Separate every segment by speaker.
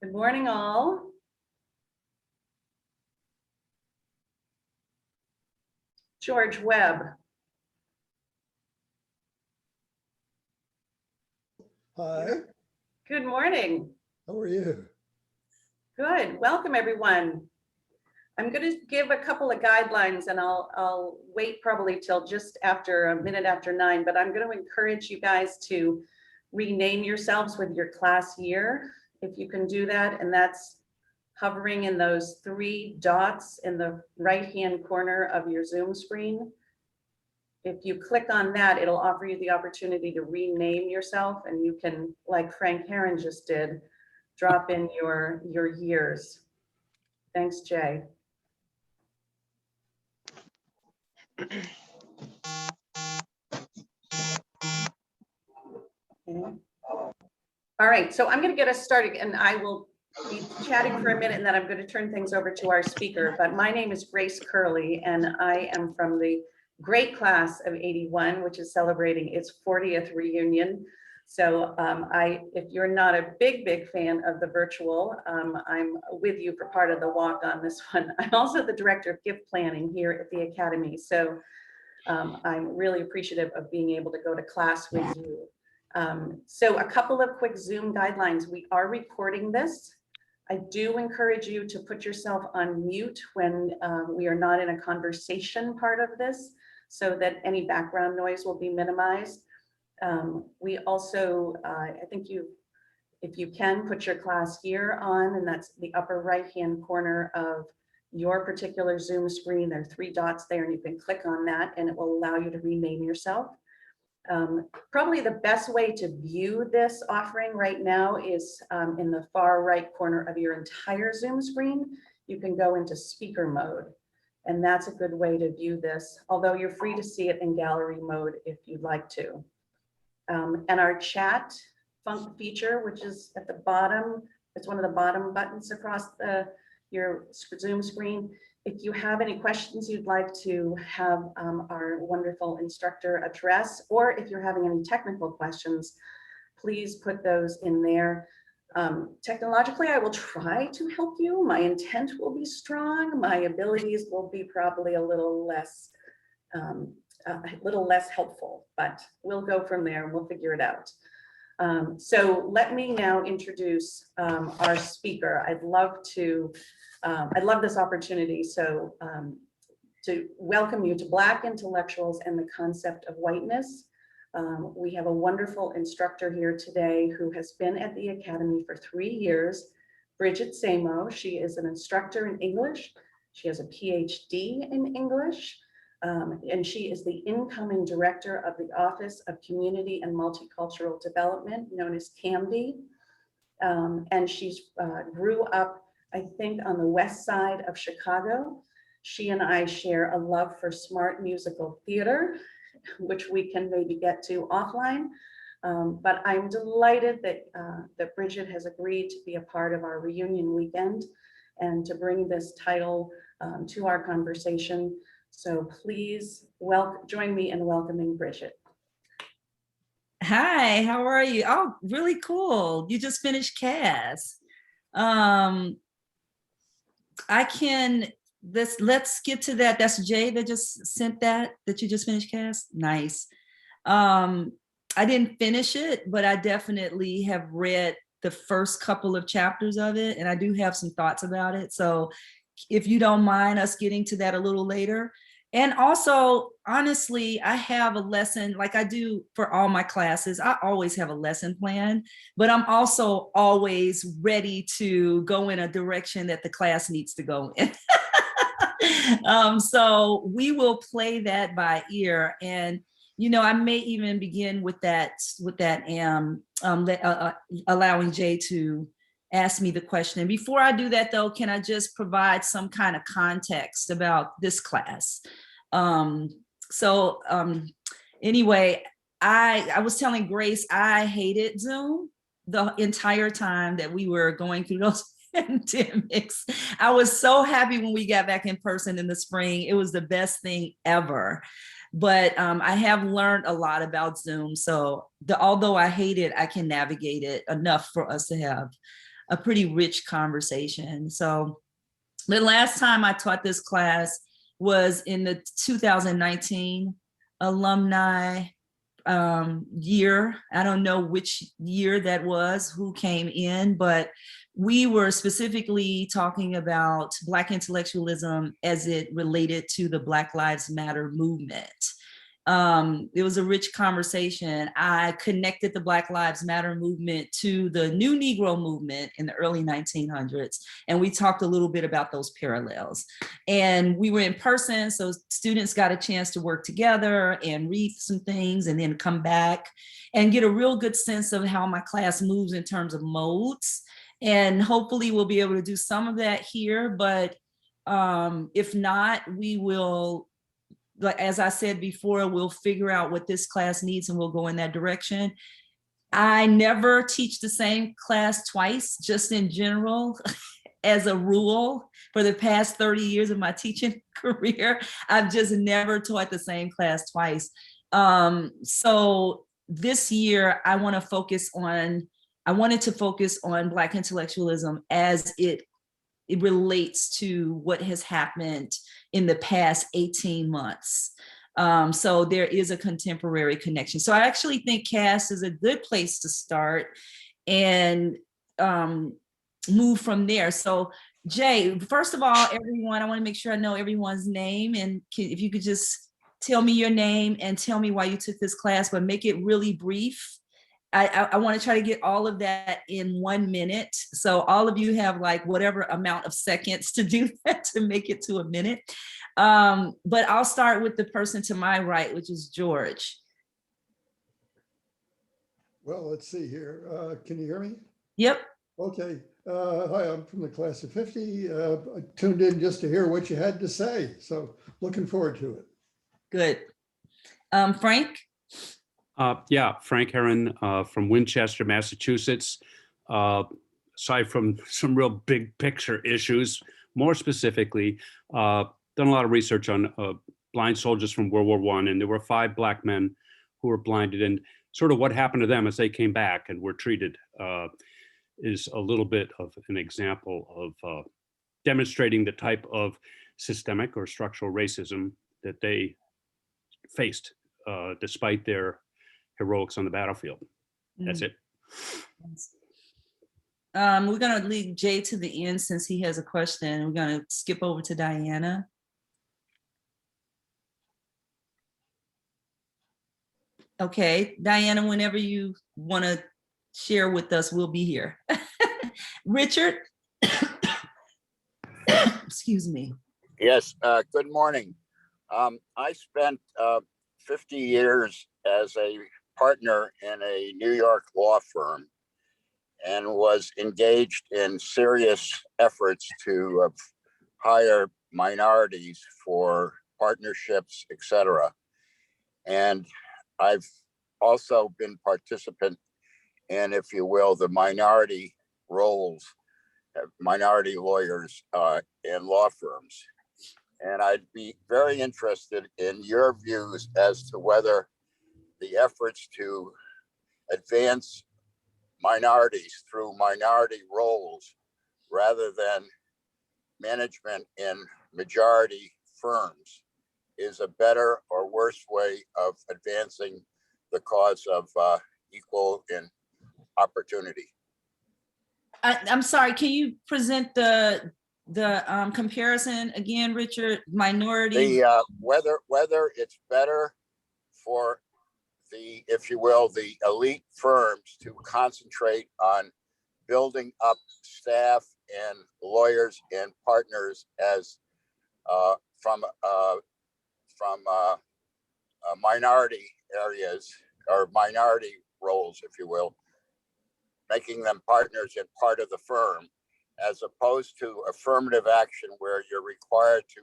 Speaker 1: Good morning, all. George Webb.
Speaker 2: Hi,
Speaker 1: Good morning.
Speaker 2: how are you?
Speaker 1: Good. Welcome, everyone. I'm going to give a couple of guidelines, and I'll wait probably till just after a minute after 9, but I'm going to encourage you guys to rename yourselves with your class year, if you can do that, and that's hovering in those 3 dots in the right-hand corner of your Zoom screen. If you click on that, it'll offer you the opportunity to rename yourself, and you can, like Frank Herron just did, drop in your years. Thanks, Jay. Okay. All right, so I'm going to get us started, and I will be chatting for a minute, and then I'm going to turn things over to our speaker. But my name is Grace Curley, and I am from the great class of 81, which is celebrating its 40th reunion. So if you're not a big fan of the virtual, I'm with you for part of the walk on this one. I'm also the director of gift planning here at the Academy. So I'm really appreciative of being able to go to class with you. So a couple of quick Zoom guidelines. We are recording this. I do encourage you to put yourself on mute when we are not in a conversation part of this, so that any background noise will be minimized. We also, I think if you can, put your class year on, and that's the upper right-hand corner of your particular Zoom screen. There are 3 dots there, and you can click on that, and it will allow you to rename yourself. Probably the best way to view this offering right now is in the far right corner of your entire Zoom screen. You can go into speaker mode, and that's a good way to view this, although you're free to see it in gallery mode if you'd like to. And our chat feature, which is at the bottom, it's one of the bottom buttons across your Zoom screen. If you have any questions you'd like to have our wonderful instructor address, or if you're having any technical questions, please put those in there. Technologically, I will try to help you. My intent will be strong. My abilities will be probably a little less helpful, but we'll go from there and we'll figure it out. So let me now introduce our speaker. I'd love this opportunity. So to welcome you to Black Intellectuals and the Concept of Whiteness. We have a wonderful instructor here today who has been at the Academy for 3 years, Bridget Samo. She is an instructor in English. She has a PhD in English. And she is the incoming director of the Office of Community and Multicultural Development, known as CAMD. And she's grew up, I think, on the west side of Chicago. She and I share a love for smart musical theater, which we can maybe get to offline. But I'm delighted that Bridget has agreed to be a part of our reunion weekend and to bring this title to our conversation. So please join me in welcoming Bridget.
Speaker 3: Hi, how are you? Oh, really cool. You just finished CAS. Let's get to that. That's Jay that just sent that you just finished CAS. Nice. I didn't finish it, but I definitely have read the first couple of chapters of it, and I do have some thoughts about it. So if you don't mind us getting to that a little later. And also, honestly, I have a lesson like I do for all my classes. I always have a lesson plan, but I'm also always ready to go in a direction that the class needs to go in. So we will play that by ear. And, you know, I may even begin with that allowing Jay to ask me the question. And before I do that, though, can I just provide some kind of context about this class? Anyway, I was telling Grace, I hated Zoom the entire time that we were going through those pandemics. I was so happy when we got back in person in the spring. It was the best thing ever. But I have learned a lot about Zoom. So although I hate it, I can navigate it enough for us to have a pretty rich conversation. So the last time I taught this class was in the 2019 alumni year. I don't know which year that was, who came in, but we were specifically talking about Black intellectualism as it related to the Black Lives Matter movement. It was a rich conversation. I connected the Black Lives Matter movement to the New Negro movement in the early 1900s. And we talked a little bit about those parallels. And we were in person, so students got a chance to work together and read some things and then come back and get a real good sense of how my class moves in terms of modes. And hopefully we'll be able to do some of that here, but if not, we will, like, as I said before, we'll figure out what this class needs and we'll go in that direction. I never teach the same class twice, just in general, as a rule. For the past 30 years of my teaching career, I've just never taught the same class twice. So this year, I wanted to focus on Black intellectualism as it relates to what has happened in the past 18 months. So there is a contemporary connection. So I actually think CAST is a good place to start and move from there. So Jay, first of all, everyone, I want to make sure I know everyone's name, and if you could just tell me your name and tell me why you took this class, but make it really brief. I want to try to get all of that in 1 minute. So all of you have like whatever amount of seconds to do that to make it to a minute. But I'll start with the person to my right, which is George.
Speaker 2: Well, let's see here. Can you hear me?
Speaker 3: Yep.
Speaker 2: Okay. Hi, I'm from the class of 50. I tuned in just to hear what you had to say. So looking forward to it.
Speaker 3: Good. Frank?
Speaker 4: Yeah, Frank Heron from Winchester, Massachusetts. Aside from some real big picture issues, more specifically, done a lot of research on blind soldiers from World War I, and there were 5 Black men who were blinded, and sort of what happened to them as they came back and were treated is a little bit of an example of demonstrating the type of systemic or structural racism that they faced despite their heroics on the battlefield. That's it.
Speaker 3: We're going to leave Jay to the end since he has a question. We're going to skip over to Diana. Okay, Diana, whenever you want to share with us, we'll be here. Richard? Excuse me.
Speaker 5: Yes, good morning. I spent 50 years as a partner in a New York law firm and was engaged in serious efforts to hire minorities for partnerships, etc. And I've also been participant in, if you will, the minority roles, minority lawyers in law firms. And I'd be very interested in your views as to whether the efforts to advance minorities through minority roles rather than management in majority firms is a better or worse way of advancing the cause of equal in opportunity.
Speaker 3: I'm sorry, can you present the comparison again, Richard? Minority.
Speaker 5: Whether it's better for the, if you will, the elite firms to concentrate on building up staff and lawyers and partners as from minority areas or minority roles, if you will, making them partners in part of the firm, as opposed to affirmative action where you're required to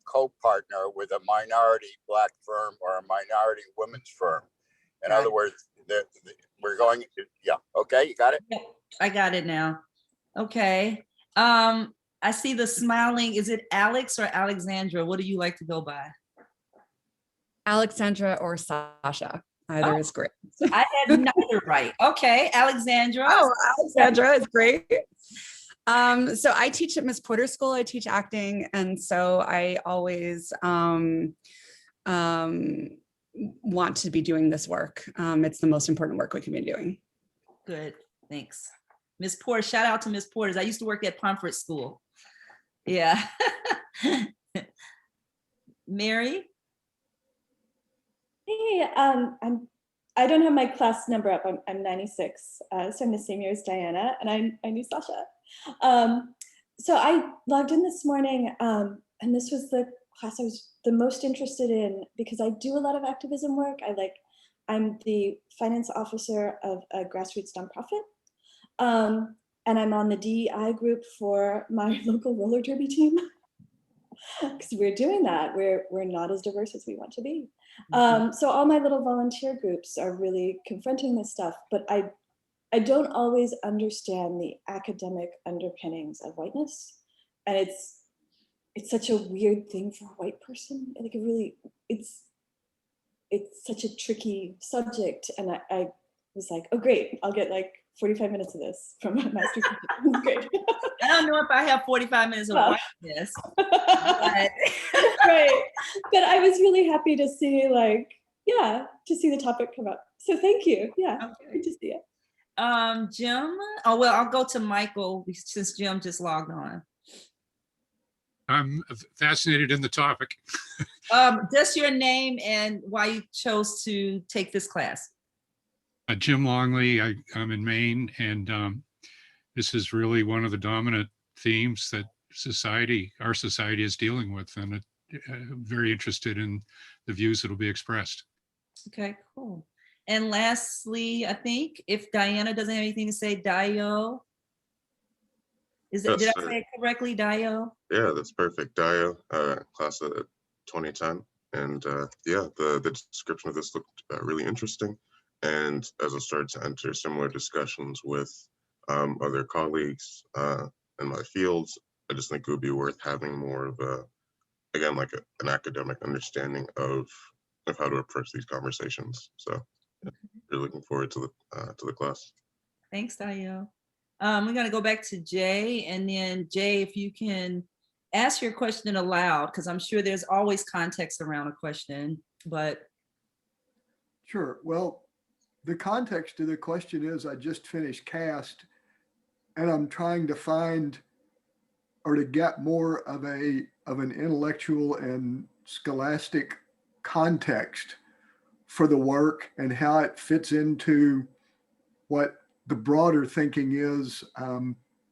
Speaker 5: co-partner with a minority Black firm or a minority women's firm. In other words, we're going to, yeah, okay, you got it?
Speaker 3: Yeah, I got it now. Okay. I see the smiling. Is it Alex or Alexandra? What do you like to go by?
Speaker 6: Alexandra or Sasha. Either
Speaker 3: Oh.
Speaker 6: is great.
Speaker 3: I had neither right. Okay, Alexandra.
Speaker 6: Oh, Alexandra is great. So I teach at Miss Porter School. I teach acting, and so I always want to be doing this work. It's the most important work we can be doing.
Speaker 3: Good, thanks. Miss Porter, shout out to Miss Porter's. I used to work at Pomfret School. Yeah. Mary?
Speaker 7: Hey, I don't have my class number up. I'm 96, so I'm the same year as Diana, and I knew Sasha. So I logged in this morning, and this was the class I was the most interested in because I do a lot of activism work. I'm the finance officer of a grassroots nonprofit, and I'm on the DEI group for my local roller derby team. Because we're doing that. We're not as diverse as we want to be. So all my little volunteer groups are really confronting this stuff, but I don't always understand the academic underpinnings of whiteness. And it's such a weird thing for a white person. Like it's such a tricky subject. And I was like, oh great, I'll get like 45 minutes of this from my master teacher. Great.
Speaker 3: I don't know if I have 45 minutes of
Speaker 7: Well.
Speaker 3: whiteness.
Speaker 7: Right. But I was really happy to see to see the topic come up. So thank you. Yeah,
Speaker 3: Okay.
Speaker 7: good to see it.
Speaker 3: Jim? Oh, well, I'll go to Michael since Jim just logged on.
Speaker 8: I'm fascinated in the topic.
Speaker 3: Just your name and why you chose to take this class.
Speaker 8: Jim Longley, I'm in Maine, and this is really one of the dominant themes that our society is dealing with, and I'm very interested in the views that will be expressed.
Speaker 3: Okay, cool. And lastly, I think if Diana doesn't have anything to say, Dio. Did I say it correctly, Dio?
Speaker 9: Yeah, that's perfect. Dio, class of 2010. And yeah, the description of this looked really interesting. And as I started to enter similar discussions with other colleagues in my fields, I just think it would be worth having more of again, like an academic understanding of how to approach these conversations. So yeah, really looking forward to the class.
Speaker 3: Thanks, Dio. We're gonna go back to Jay, and then Jay, if you can ask your question aloud, because I'm sure there's always context around a question, but.
Speaker 2: Sure. Well, the context of the question is I just finished CAST and I'm trying to find or to get more of an intellectual and scholastic context for the work and how it fits into what the broader thinking is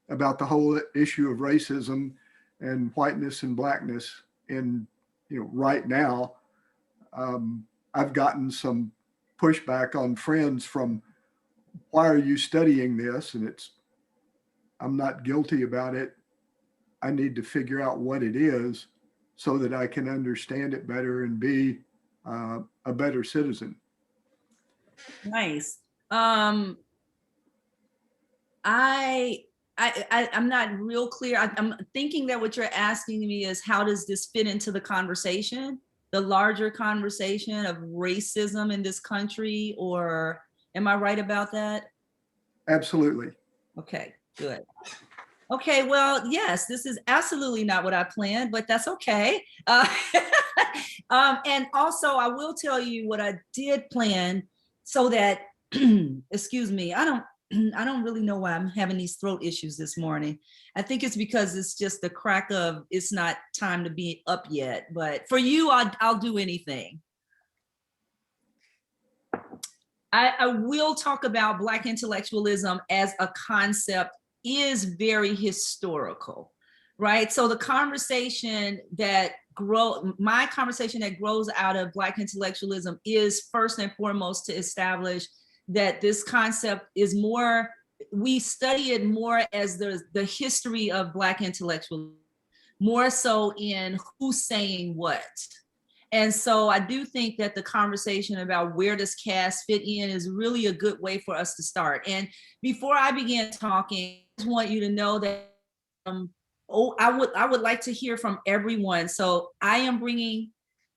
Speaker 2: about the whole issue of racism and whiteness and blackness in, right now. I've gotten some pushback on friends from, why are you studying this? And I'm not guilty about it. I need to figure out what it is so that I can understand it better and be a better citizen.
Speaker 3: Nice. I'm not real clear. I'm thinking that what you're asking me is, how does this fit into the conversation, the larger conversation of racism in this country, or am I right about that?
Speaker 2: Absolutely.
Speaker 3: Okay, good. Okay, well, yes, this is absolutely not what I planned, but that's okay. And also, I will tell you what I did plan so that, excuse me, I don't really know why I'm having these throat issues this morning. I think it's because it's just the crack of it's not time to be up yet. But for you, I'll do anything. I will talk about Black intellectualism as a concept is very historical, right? So the conversation that my conversation that grows out of Black intellectualism is first and foremost to establish that this concept is more, we study it more as the history of Black intellectualism, more so in who's saying what. And so I do think that the conversation about where does CAST fit in is really a good way for us to start. And before I begin talking, I just want you to know that I would like to hear from everyone. So I am bringing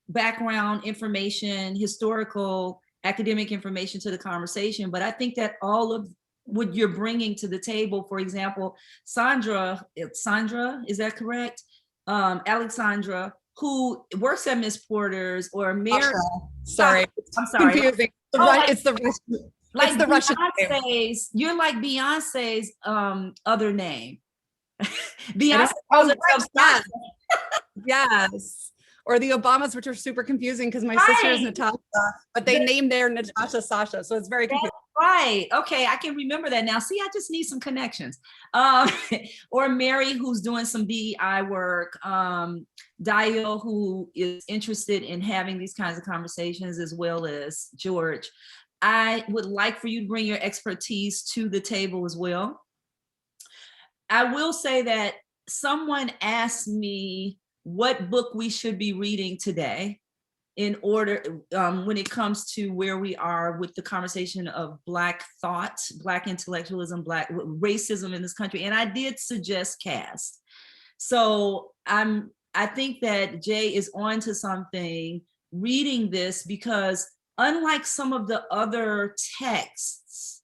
Speaker 3: background information, historical academic information to the conversation, but I think that all of what you're bringing to the table, for example, Sandra, is that correct? Alexandra, who works at Miss Porter's, or Mary.
Speaker 6: Sorry,
Speaker 3: I'm sorry.
Speaker 6: confusing. It's the Russian.
Speaker 3: Like
Speaker 6: It's the Russian name.
Speaker 3: Beyonce's, you're like Beyonce's other name. Beyonce.
Speaker 6: Oh, right, yes. Or the Obamas, which are super confusing because my sister is Natasha, but they named their Natasha Sasha. So it's very confusing.
Speaker 3: Right. Okay. I can remember that now. See, I just need some connections. Or Mary, who's doing some DEI work. Dio, who is interested in having these kinds of conversations, as well as George. I would like for you to bring your expertise to the table as well. I will say that someone asked me what book we should be reading today in order when it comes to where we are with the conversation of Black thought, Black intellectualism, Black racism in this country. And I did suggest Caste. So I think that Jay is on to something reading this, because unlike some of the other texts,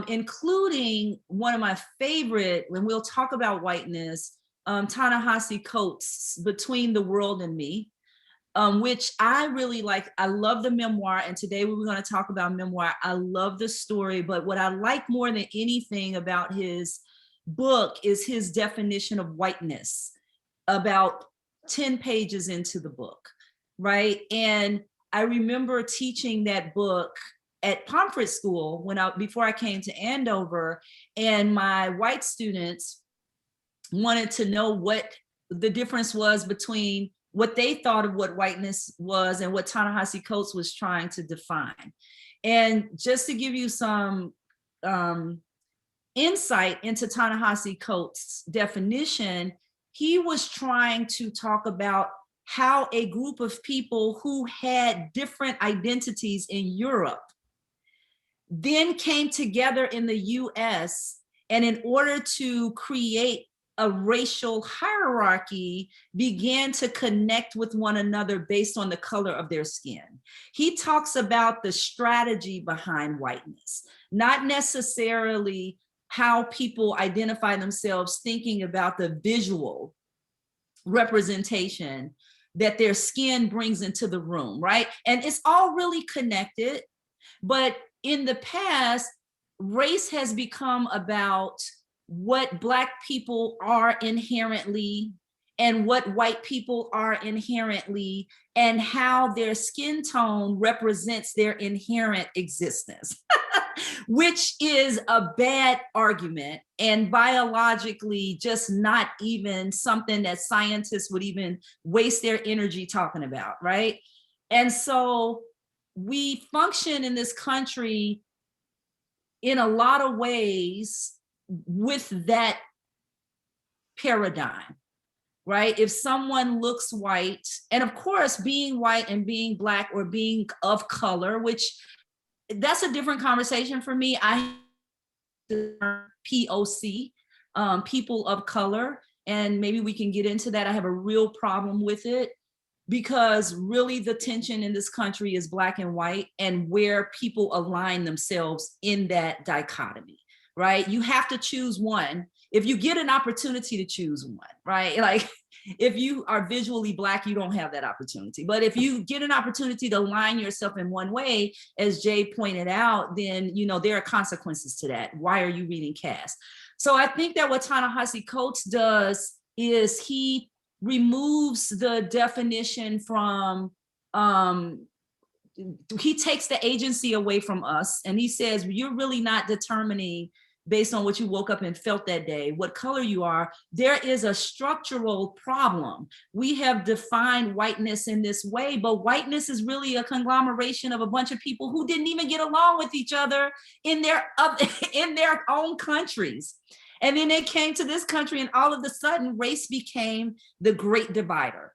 Speaker 3: including one of my favorite, when we'll talk about whiteness, Ta-Nehisi Coates' Between the World and Me, which I really like. I love the memoir, and today we were going to talk about memoir. I love the story, but what I like more than anything about his book is his definition of whiteness, about 10 pages into the book, right? And I remember teaching that book at Pomfret School before I came to Andover, and my white students wanted to know what the difference was between what they thought of what whiteness was and what Ta-Nehisi Coates was trying to define. And just to give you some insight into Ta-Nehisi Coates' definition, he was trying to talk about how a group of people who had different identities in Europe then came together in the US, and in order to create a racial hierarchy, began to connect with one another based on the color of their skin. He talks about the strategy behind whiteness, not necessarily how people identify themselves, thinking about the visual representation that their skin brings into the room, right? And it's all really connected, but in the past, race has become about what Black people are inherently and what white people are inherently, and how their skin tone represents their inherent existence, which is a bad argument, and biologically just not even something that scientists would even waste their energy talking about, right? And so we function in this country in a lot of ways with that paradigm, right? If someone looks white, and of course, being white and being Black or being of color, which that's a different conversation for me. I POC, people of color, and maybe we can get into that. I have a real problem with it, because really the tension in this country is Black and white, and where people align themselves in that dichotomy, right? You have to choose one. If you get an opportunity to choose one, right? Like if you are visually Black, you don't have that opportunity. But if you get an opportunity to align yourself in one way, as Jay pointed out, then there are consequences to that. Why are you reading Caste? So I think that what Ta-Nehisi Coates does is he removes the definition from, he takes the agency away from us, and he says, you're really not determining based on what you woke up and felt that day, what color you are. There is a structural problem. We have defined whiteness in this way, but whiteness is really a conglomeration of a bunch of people who didn't even get along with each other in their own countries. And then they came to this country, and all of a sudden race became the great divider.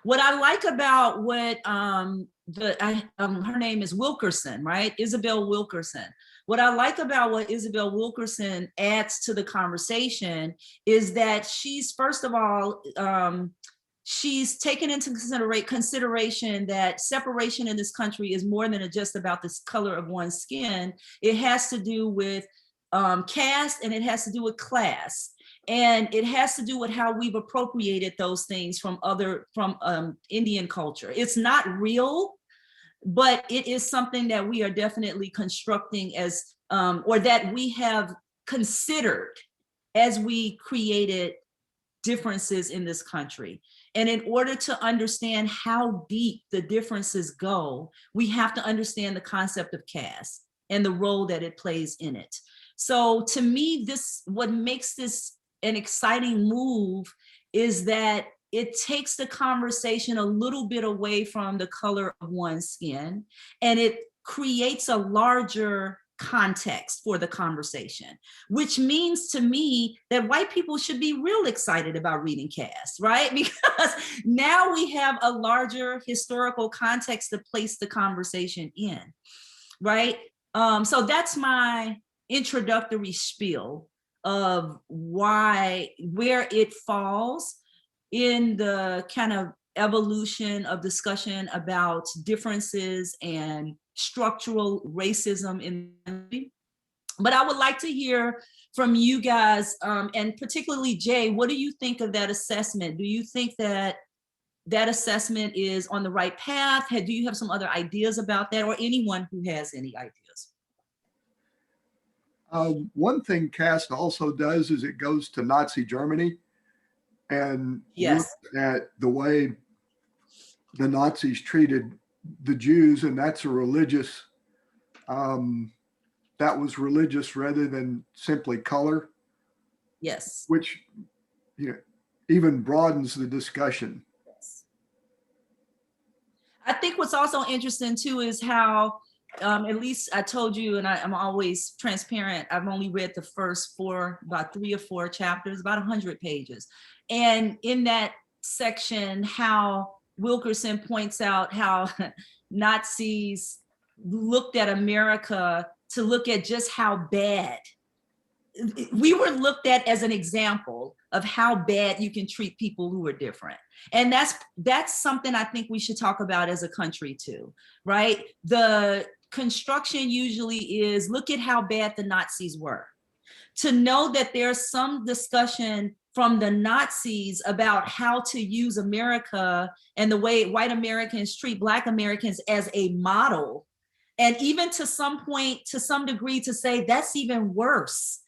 Speaker 3: What I like about what her name is Wilkerson, right? Isabel Wilkerson. What I like about what Isabel Wilkerson adds to the conversation is that she's, first of all, she's taken into consideration that separation in this country is more than just about this color of one's skin. It has to do with caste, and it has to do with class. And it has to do with how we've appropriated those things from Indian culture. It's not real, but it is something that we are definitely constructing as, or that we have considered as we created differences in this country. And in order to understand how deep the differences go, we have to understand the concept of caste and the role that it plays in it. So to me, what makes this an exciting move is that it takes the conversation a little bit away from the color of one's skin, and it creates a larger context for the conversation, which means to me that white people should be real excited about reading caste, right? Because now we have a larger historical context to place the conversation in, right? So that's my introductory spiel of where it falls in the kind of evolution of discussion about differences and structural racism in the country. But I would like to hear from you guys, and particularly Jay, what do you think of that assessment? Do you think that assessment is on the right path? Do you have some other ideas about that, or anyone who has any ideas?
Speaker 2: One thing CAST also does is it goes to Nazi Germany and
Speaker 3: Yes.
Speaker 2: looks at the way the Nazis treated the Jews, and that's a religious, that was religious rather than simply color.
Speaker 3: Yes.
Speaker 2: Which, even broadens the discussion.
Speaker 3: Yes. I think what's also interesting too is how, at least I told you, and I'm always transparent, I've only read the first about 3 or 4 chapters, about 100 pages. And in that section, how Wilkerson points out how Nazis looked at America to look at just how bad we were looked at as an example of how bad you can treat people who are different. And that's something I think we should talk about as a country too, right? The construction usually is, look at how bad the Nazis were. To know that there's some discussion from the Nazis about how to use America and the way white Americans treat Black Americans as a model. And even to some point, to some degree, to say that's even worse.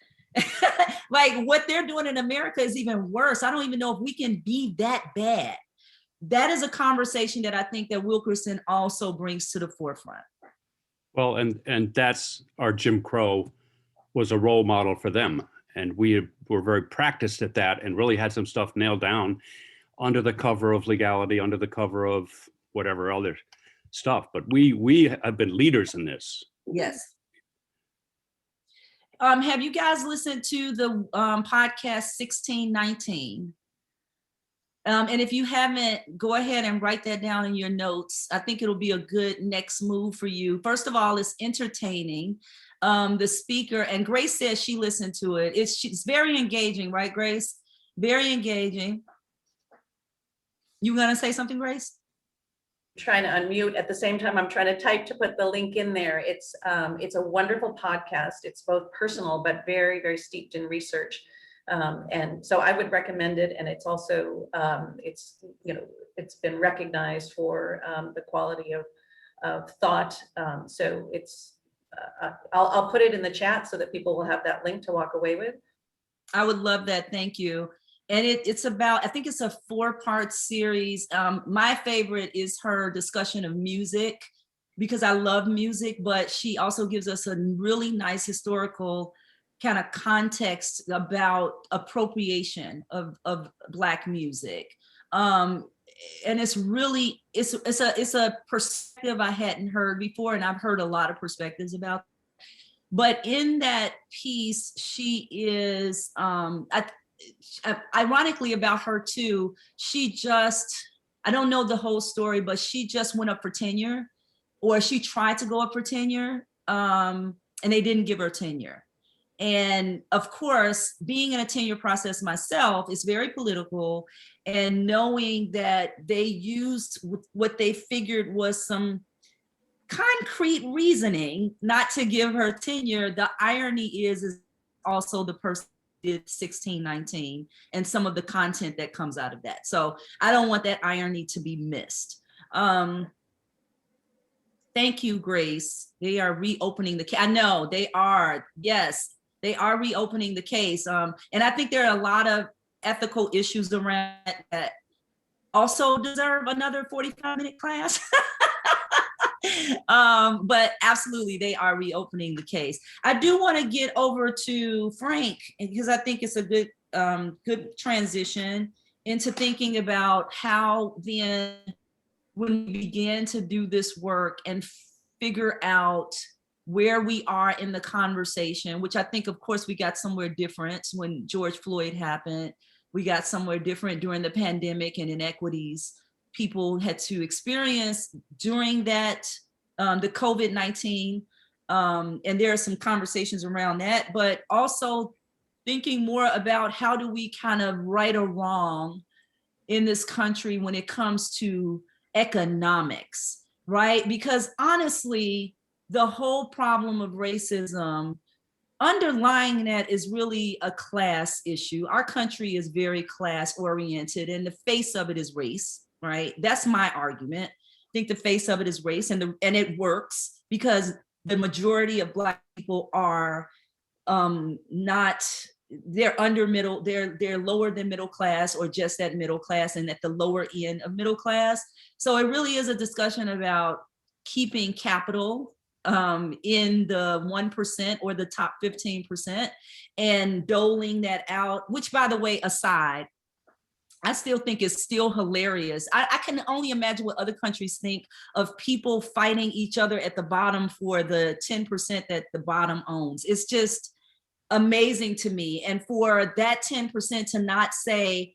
Speaker 3: Like what they're doing in America is even worse. I don't even know if we can be that bad. That is a conversation that I think that Wilkerson also brings to the forefront.
Speaker 4: Well, and that's our Jim Crow was a role model for them. And we were very practiced at that and really had some stuff nailed down under the cover of legality, under the cover of whatever other stuff. But we have been leaders in this.
Speaker 3: Yes. Have you guys listened to the podcast 1619? And if you haven't, go ahead and write that down in your notes. I think it'll be a good next move for you. First of all, it's entertaining. The speaker, and Grace says she listened to it. It's very engaging, right, Grace? Very engaging. You gonna say something, Grace?
Speaker 1: Trying to unmute at the same time I'm trying to type to put the link in there. It's a wonderful podcast. It's both personal but very, very steeped in research, and so I would recommend it. And it's also it's been recognized for the quality of thought. So it's I'll put it in the chat so that people will have that link to walk away with.
Speaker 3: I would love that. Thank you. And it's about, I think it's a 4-part series. My favorite is her discussion of music, because I love music, but she also gives us a really nice historical kind of context about appropriation of Black music. And it's really, it's a perspective I hadn't heard before, and I've heard a lot of perspectives about. But in that piece, she is, ironically about her too, I don't know the whole story, but she just went up for tenure, or she tried to go up for tenure, and they didn't give her tenure. And of course, being in a tenure process myself is very political, and knowing that they used what they figured was some concrete reasoning not to give her tenure. The irony is also the person did 1619 and some of the content that comes out of that. So I don't want that irony to be missed. Thank you, Grace. They are reopening the case. I know they are. Yes, they are reopening the case. And I think there are a lot of ethical issues around that also deserve another 45-minute class. But absolutely, they are reopening the case. I do want to get over to Frank, because I think it's a good transition into thinking about how then, when we began to do this work and figure out where we are in the conversation, which I think, of course, we got somewhere different when George Floyd happened. We got somewhere different during the pandemic and inequities people had to experience during that, the COVID-19. And there are some conversations around that, but also thinking more about how do we kind of right or wrong in this country when it comes to economics, right? Because honestly, the whole problem of racism, underlying that is really a class issue. Our country is very class oriented, and the face of it is race, right? That's my argument. I think the face of it is race, and it works because the majority of Black people are not, they're under middle, they're lower than middle class, or just at middle class and at the lower end of middle class. So it really is a discussion about keeping capital in the 1% or the top 15% and doling that out, which, by the way, aside, I still think is still hilarious. I can only imagine what other countries think of people fighting each other at the bottom for the 10% that the bottom owns. It's just amazing to me. And for that 10% to not say,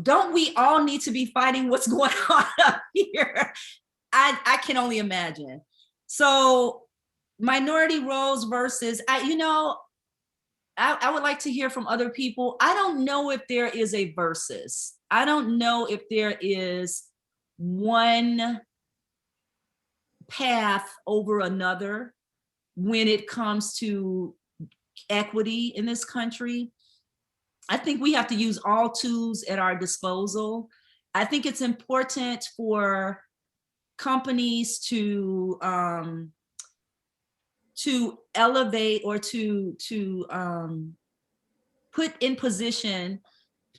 Speaker 3: don't we all need to be fighting what's going on up here? I can only imagine. So minority roles versus, I would like to hear from other people. I don't know if there is a versus. I don't know if there is one path over another when it comes to equity in this country. I think we have to use all tools at our disposal. I think it's important for companies to elevate or to put in position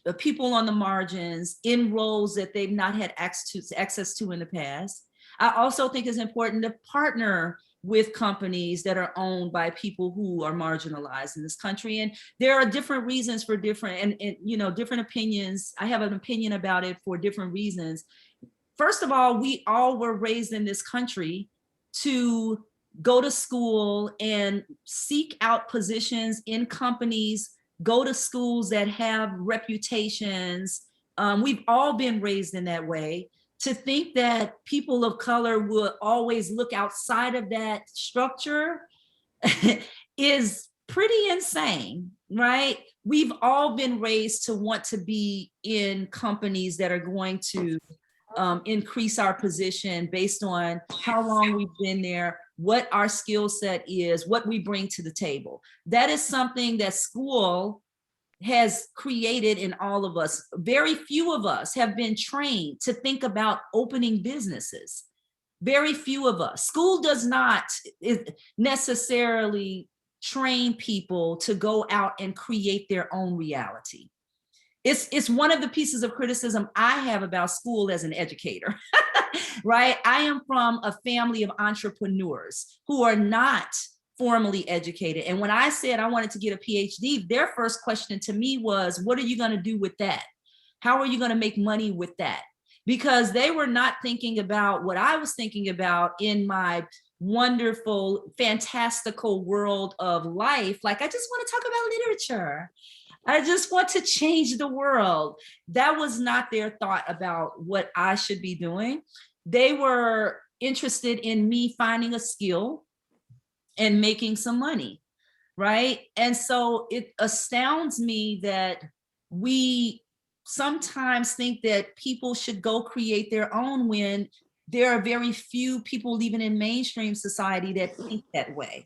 Speaker 3: the people on the margins in roles that they've not had access to in the past. I also think it's important to partner with companies that are owned by people who are marginalized in this country. And there are different reasons for different, and different opinions. I have an opinion about it for different reasons. First of all, we all were raised in this country to go to school and seek out positions in companies, go to schools that have reputations. We've all been raised in that way. To think that people of color will always look outside of that structure is pretty insane, right? We've all been raised to want to be in companies that are going to increase our position based on how long we've been there, what our skill set is, what we bring to the table. That is something that school has created in all of us. Very few of us have been trained to think about opening businesses. Very few of us. School does not necessarily train people to go out and create their own reality. It's one of the pieces of criticism I have about school as an educator, right? I am from a family of entrepreneurs who are not formally educated. And when I said I wanted to get a PhD, their first question to me was, what are you going to do with that? How are you going to make money with that? Because they were not thinking about what I was thinking about in my wonderful, fantastical world of life. Like, I just want to talk about literature. I just want to change the world. That was not their thought about what I should be doing. They were interested in me finding a skill and making some money. right? And so it astounds me that we sometimes think that people should go create their own when there are very few people even in mainstream society that think that way,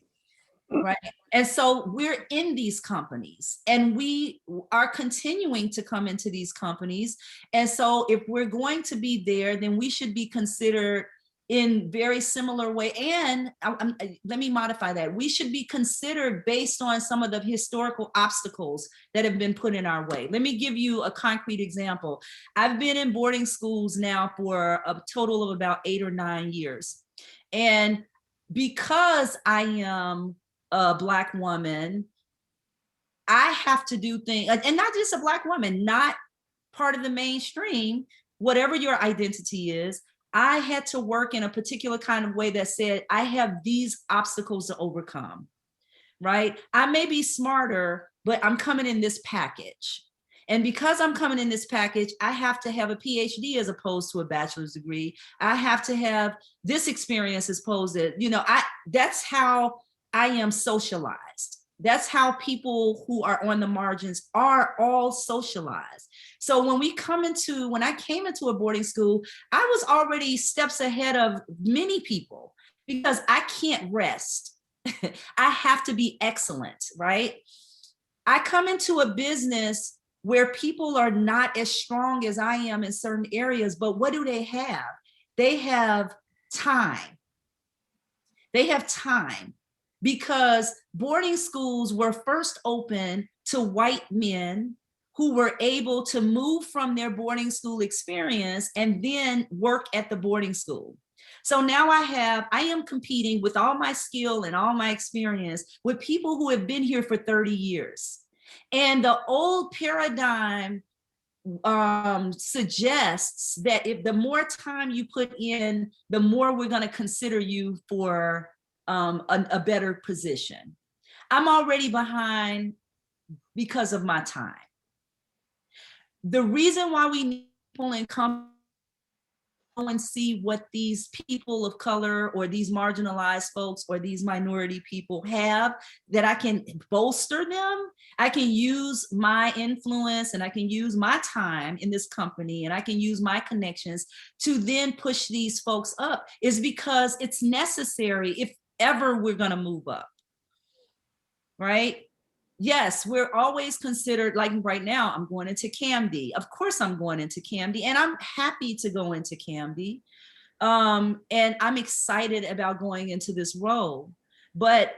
Speaker 3: right? And so we're in these companies and we are continuing to come into these companies. And so if we're going to be there, then we should be considered in very similar way. And let me modify that. We should be considered based on some of the historical obstacles that have been put in our way. Let me give you a concrete example. I've been in boarding schools now for a total of about 8 or 9 years. And because I am a Black woman, I have to do things, and not just a Black woman, not part of the mainstream, whatever your identity is, I had to work in a particular kind of way that said, I have these obstacles to overcome, right? I may be smarter, but I'm coming in this package. And because I'm coming in this package, I have to have a PhD as opposed to a bachelor's degree. I have to have this experience as opposed to, that's how I am socialized. That's how people who are on the margins are all socialized. So when I came into a boarding school, I was already steps ahead of many people because I can't rest. I have to be excellent, right? I come into a business where people are not as strong as I am in certain areas, but what do they have? They have time. They have time because boarding schools were first open to white men who were able to move from their boarding school experience and then work at the boarding school. So now I am competing with all my skill and all my experience with people who have been here for 30 years. And the old paradigm suggests that if the more time you put in, the more we're going to consider you for a better position. I'm already behind because of my time. The reason why we need people in companies and see what these people of color or these marginalized folks or these minority people have, that I can bolster them. I can use my influence and I can use my time in this company and I can use my connections to then push these folks up, is because it's necessary if ever we're going to move up, right? Yes, we're always considered, like right now, I'm going into CAMD. Of course, I'm going into CAMD and I'm happy to go into CAMD. And I'm excited about going into this role. But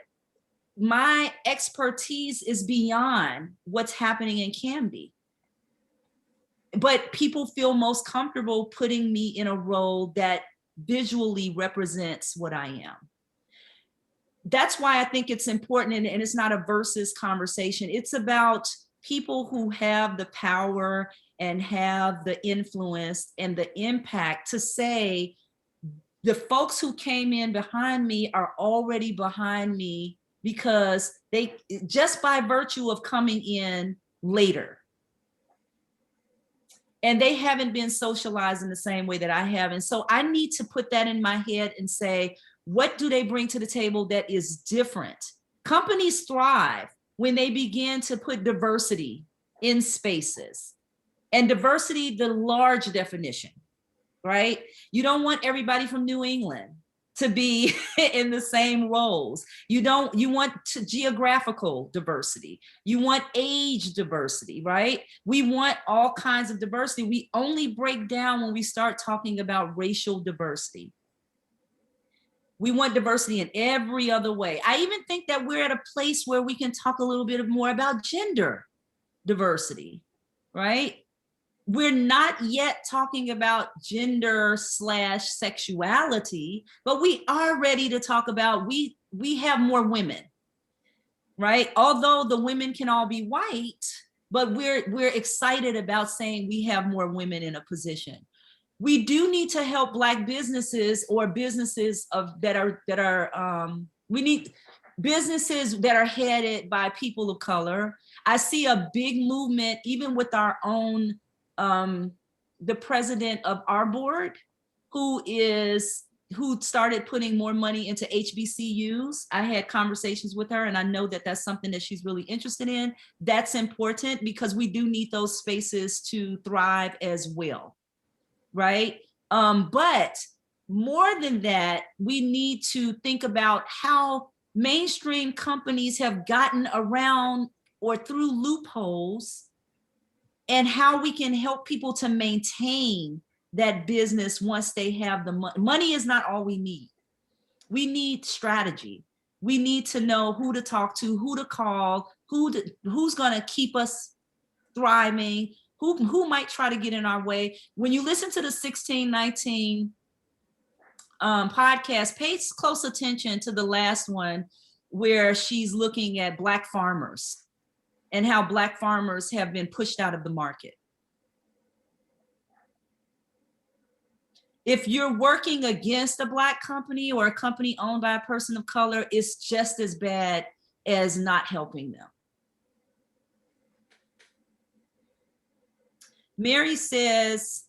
Speaker 3: my expertise is beyond what's happening in CAMD. But people feel most comfortable putting me in a role that visually represents what I am. That's why I think it's important, and it's not a versus conversation. It's about people who have the power and have the influence and the impact to say, the folks who came in behind me are already behind me because they, just by virtue of coming in later. And they haven't been socialized in the same way that I have. And so I need to put that in my head and say, what do they bring to the table that is different? Companies thrive when they begin to put diversity in spaces. And diversity, the large definition, right? You don't want everybody from New England to be in the same roles. You want geographical diversity. You want age diversity, right? We want all kinds of diversity. We only break down when we start talking about racial diversity. We want diversity in every other way. I even think that we're at a place where we can talk a little bit more about gender diversity, right? We're not yet talking about gender/sexuality, but we are ready to talk about, we have more women, right? Although the women can all be white, but we're excited about saying we have more women in a position. We do need to help Black businesses or businesses we need businesses that are headed by people of color. I see a big movement, even with our own, the president of our board, who is who started putting more money into HBCUs. I had conversations with her, and I know that that's something that she's really interested in. That's important because we do need those spaces to thrive as well, right? But more than that, we need to think about how mainstream companies have gotten around or through loopholes, and how we can help people to maintain that business once they have the money. Money is not all we need. We need strategy. We need to know who to talk to, who to call, who's going to keep us thriving, who might try to get in our way. When you listen to the 1619 podcast, pay close attention to the last one where she's looking at Black farmers and how Black farmers have been pushed out of the market. If you're working against a Black company or a company owned by a person of color, it's just as bad as not helping them. Mary says,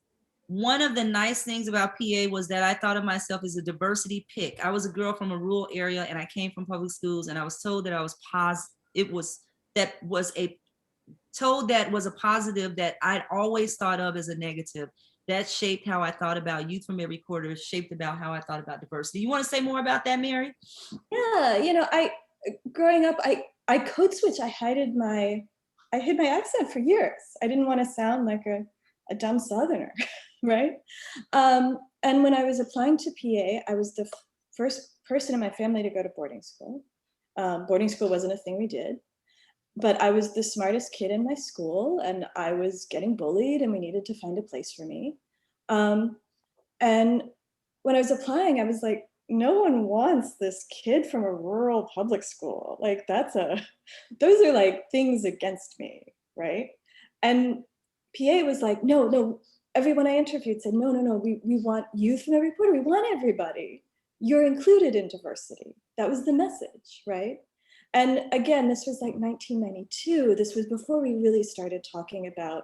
Speaker 3: one of the nice things about PA was that I thought of myself as a diversity pick. I was a girl from a rural area and I came from public schools, and I was told that I was that was a positive that I'd always thought of as a negative. That shaped how I thought about youth from every quarter, shaped about how I thought about diversity. You want to say more about that, Mary?
Speaker 7: Yeah, you know, growing up, I code switch. I hid my accent for years. I didn't want to sound like a dumb Southerner, right? And when I was applying to PA, I was the first person in my family to go to boarding school. Boarding school wasn't a thing we did, but I was the smartest kid in my school, and I was getting bullied, and we needed to find a place for me. And when I was applying, I was like, no one wants this kid from a rural public school. Like those are like things against me, right? And PA was like, no, everyone I interviewed said, no, we want youth from every quarter. We want everybody. You're included in diversity. That was the message, right? And again, this was like 1992. This was before we really started talking about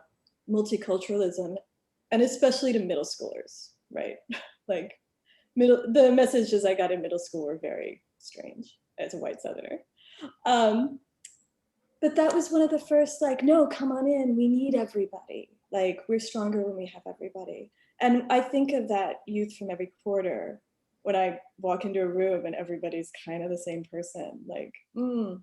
Speaker 7: multiculturalism, and especially to middle schoolers, right? Like the messages I got in middle school were very strange as a white Southerner. But that was one of the first, like, no, come on in, we need everybody. Like, we're stronger when we have everybody. And I think of that youth from every quarter when I walk into a room and everybody's kind of the same person. Like, you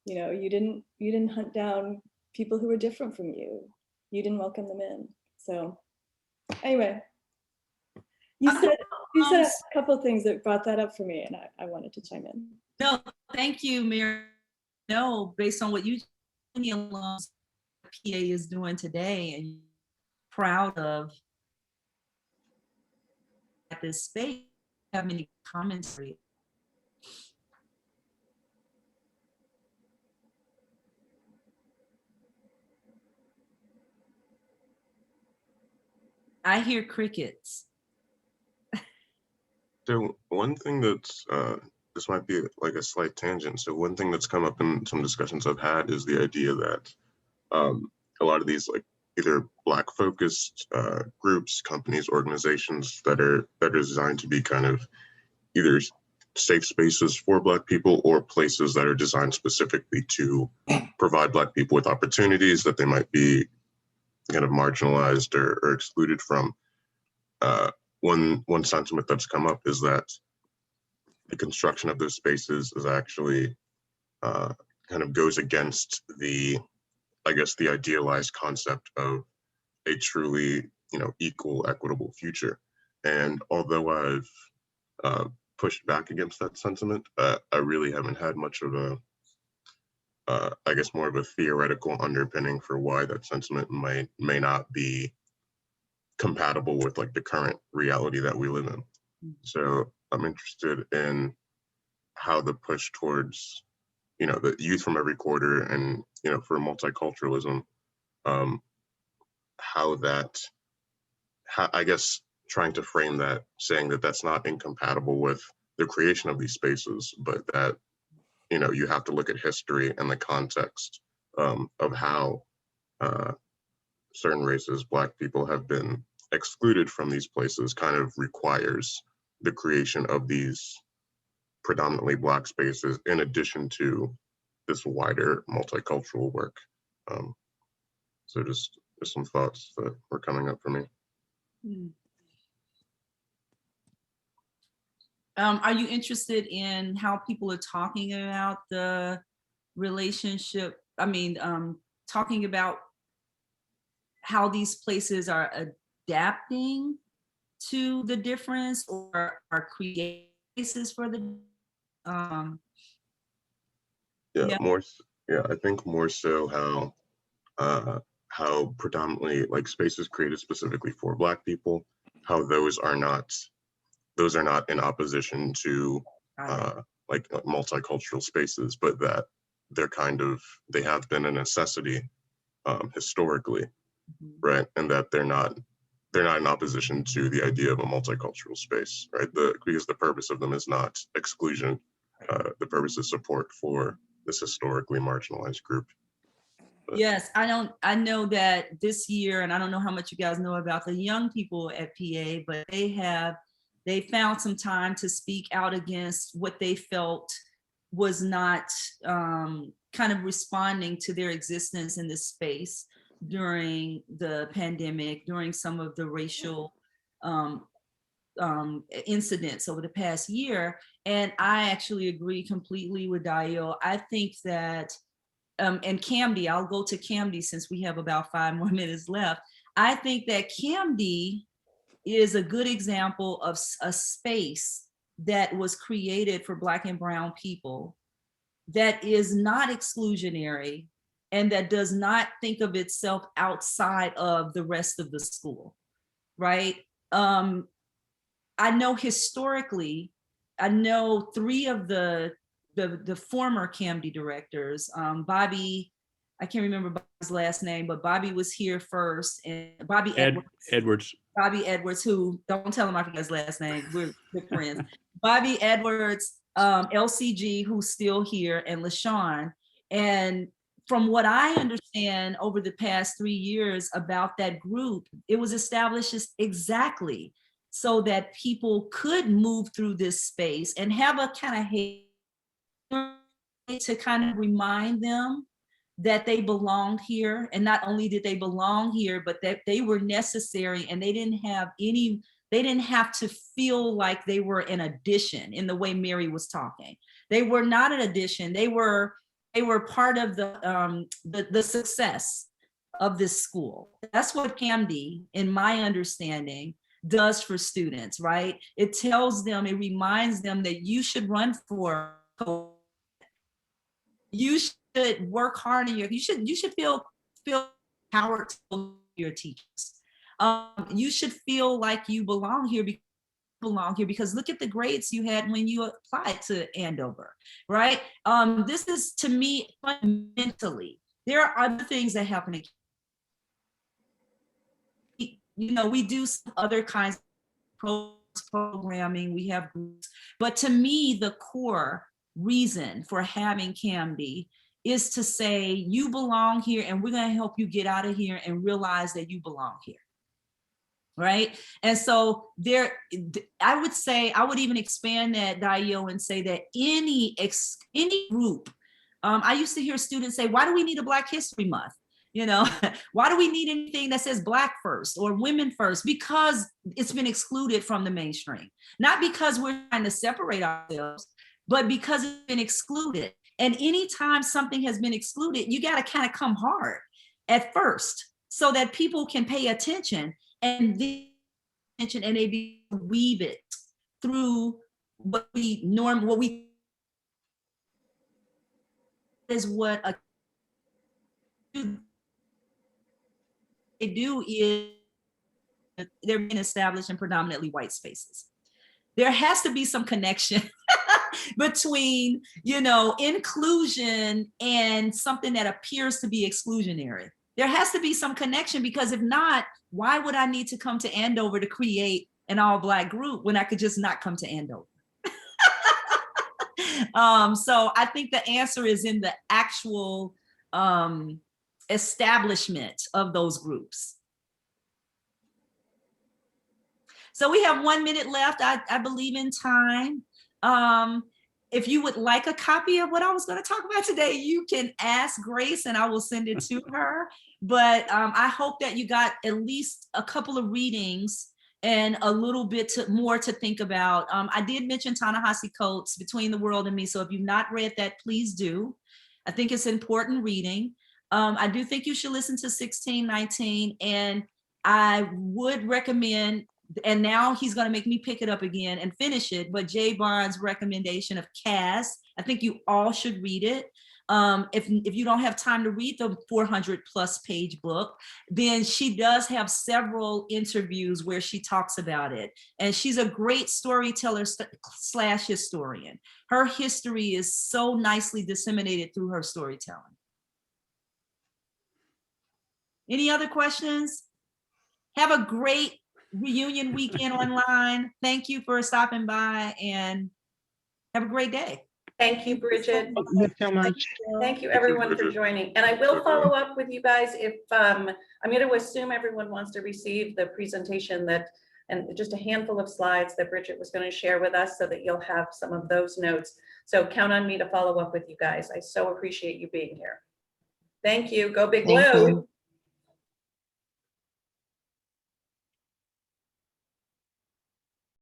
Speaker 7: know, you didn't hunt down people who were different from you. You didn't welcome them in. So anyway, you said a couple of things that brought that up for me, and I wanted to chime in.
Speaker 3: No, thank you, Mary. No, based on what you PA is doing today, and proud of at this space. Have any comments for you? I hear crickets.
Speaker 9: So one thing that's, this might be like a slight tangent. So one thing that's come up in some discussions I've had is the idea that a lot of these like either Black focused groups, companies, organizations that are designed to be kind of either safe spaces for Black people or places that are designed specifically to provide Black people with opportunities that they might be kind of marginalized or excluded from. One sentiment that's come up is that the construction of those spaces is actually kind of goes against the, I guess, the idealized concept of a truly, equal, equitable future. And although I've pushed back against that sentiment, I really haven't had much of a, I guess, more of a theoretical underpinning for why that sentiment may not be compatible with like the current reality that we live in. So I'm interested in how the push towards, the youth from every quarter and, for multiculturalism, I guess, trying to frame that, saying that that's not incompatible with the creation of these spaces, but that, you have to look at history and the context of how certain races, Black people, have been excluded from these places kind of requires the creation of these predominantly Black spaces in addition to this wider multicultural work. So just some thoughts that were coming up for me.
Speaker 3: Are you interested in how people are talking about the relationship? I mean, talking about how these places are adapting to the difference or are creating spaces for the
Speaker 9: Yeah, I think more so how predominantly like spaces created specifically for Black people, how those are not in opposition to like multicultural spaces, but that they have been a necessity historically, right? And that they're not in opposition to the idea of a multicultural space, right? Because the purpose of them is not exclusion. The purpose is support for this historically marginalized group.
Speaker 3: Yes, I know that this year, and I don't know how much you guys know about the young people at PA, but they found some time to speak out against what they felt was not kind of responding to their existence in this space during the pandemic, during some of the racial incidents over the past year. And I actually agree completely with Dio. I think that and Camdy, I'll go to Camdy since we have about 5 more minutes left. I think that Camdy is a good example of a space that was created for Black and Brown people that is not exclusionary and that does not think of itself outside of the rest of the school, right? I know historically, I know 3 of the former Camdy directors, Bobby, I can't remember Bobby's last name, but Bobby was here first, and Bobby
Speaker 4: Edwards.
Speaker 3: Bobby Edwards, who, don't tell him I forgot his last name, we're good friends. Bobby Edwards, LCG, who's still here, and LaShawn. And from what I understand over the past 3 years about that group, it was established exactly so that people could move through this space and have a kind of hate to kind of remind them that they belonged here. And not only did they belong here, but that they were necessary, and they didn't have to feel like they were an addition in the way Mary was talking. They were not an addition. They were part of the success of this school. That's what Camdy, in my understanding, does for students, right? It tells them, it reminds them that you should run for, you should work hard in you should feel empowered to your teachers. You should feel like you belong here because look at the grades you had when you applied to Andover, right? This is, to me, fundamentally, there are other things that happen. We do some other kinds of programming, we have groups, but to me, the core reason for having Camdy is to say, you belong here, and we're going to help you get out of here and realize that you belong here. Right. And so I would even expand that, Dio, and say that any group, I used to hear students say, why do we need a Black History Month? Why do we need anything that says Black first or women first? Because it's been excluded from the mainstream. Not because we're trying to separate ourselves, but because it's been excluded. And anytime something has been excluded, you got to kind of come hard at first so that people can pay attention, and they weave it through what we is what they do is they're being established in predominantly white spaces. There has to be some connection between, inclusion and something that appears to be exclusionary. There has to be some connection, because if not, why would I need to come to Andover to create an all-Black group when I could just not come to Andover? So I think the answer is in the actual establishment of those groups. So we have 1 minute left. I believe in time. If you would like a copy of what I was going to talk about today, you can ask Grace and I will send it to her. But I hope that you got at least a couple of readings and a little bit more to think about. I did mention Ta-Nehisi Coates' Between the World and Me. So if you've not read that, please do. I think it's important reading. I do think you should listen to 1619, and I would recommend, and now he's going to make me pick it up again and finish it, but Jay Barnes' recommendation of Cass. I think you all should read it. If you don't have time to read the 400+ page book, then she does have several interviews where she talks about it. And she's a great storyteller / historian. Her history is so nicely disseminated through her storytelling. Any other questions? Have a great reunion weekend online. Thank you for stopping by and have a great day.
Speaker 1: Thank you, Bridget.
Speaker 10: Thank you so much.
Speaker 1: Thank you, everyone, for
Speaker 9: Bridget.
Speaker 1: joining. And I will follow up with you guys if, I'm going to assume everyone wants to receive the presentation and just a handful of slides that Bridget was going to share with us so that you'll have some of those notes. So count on me to follow up with you guys. I so appreciate you being here. Thank you. Go Big
Speaker 10: Thank
Speaker 1: Blue.
Speaker 10: you.